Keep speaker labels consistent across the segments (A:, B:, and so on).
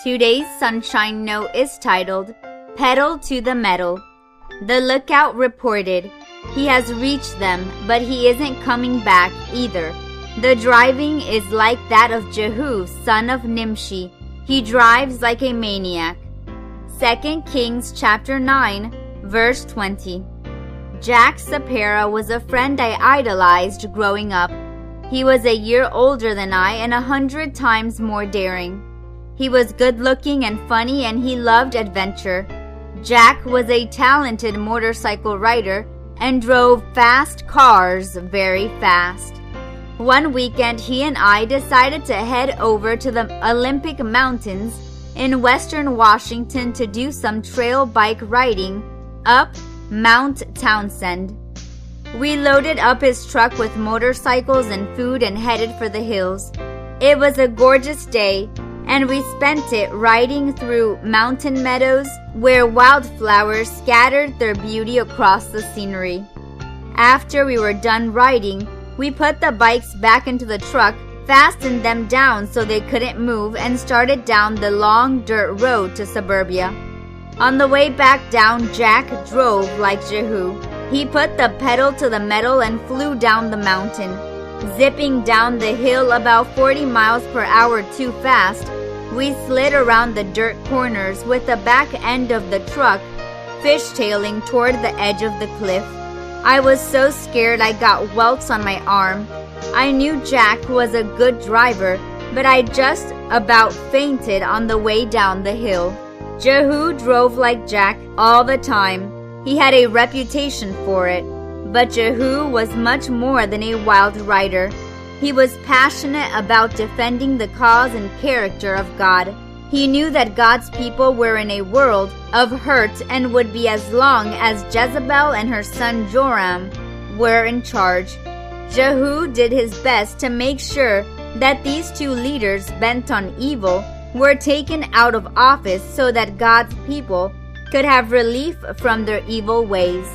A: Today's Sunshine Note is titled, Pedal to the Metal. The lookout reported, "He has reached them, but he isn't coming back either. The driving is like that of Jehu, son of Nimshi. He drives like a maniac." 2 Kings chapter 9, verse 20. Jack Sapera was a friend I idolized growing up. He was a year older than I and 100 times more daring. He was good-looking and funny, and he loved adventure. Jack was a talented motorcycle rider and drove fast cars very fast. One weekend, he and I decided to head over to the Olympic Mountains in western Washington to do some trail bike riding up Mount Townsend. We loaded up his truck with motorcycles and food and headed for the hills. It was a gorgeous day, and we spent it riding through mountain meadows where wildflowers scattered their beauty across the scenery. After we were done riding, we put the bikes back into the truck, fastened them down so they couldn't move, and started down the long dirt road to suburbia. On the way back down, Jack drove like Jehu. He put the pedal to the metal and flew down the mountain. Zipping down the hill about 40 miles per hour too fast, we slid around the dirt corners with the back end of the truck fishtailing toward the edge of the cliff. I was so scared I got welts on my arm. I knew Jack was a good driver, but I just about fainted on the way down the hill. Jehu drove like Jack all the time. He had a reputation for it. But Jehu was much more than a wild rider. He was passionate about defending the cause and character of God. He knew that God's people were in a world of hurt and would be as long as Jezebel and her son Joram were in charge. Jehu did his best to make sure that these two leaders bent on evil were taken out of office so that God's people could have relief from their evil ways.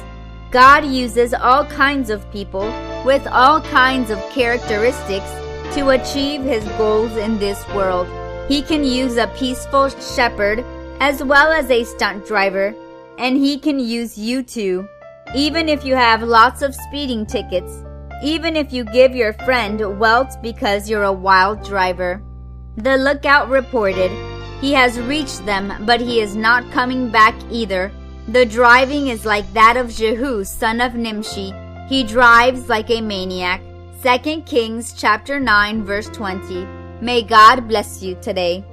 A: God uses all kinds of people with all kinds of characteristics to achieve his goals in this world. He can use a peaceful shepherd as well as a stunt driver, and he can use you too. Even if you have lots of speeding tickets, even if you give your friend welts because you're a wild driver. The lookout reported, "He has reached them, but he is not coming back either. The driving is like that of Jehu, son of Nimshi. He drives like a maniac." 2 Kings chapter 9, verse 20. May God bless you today.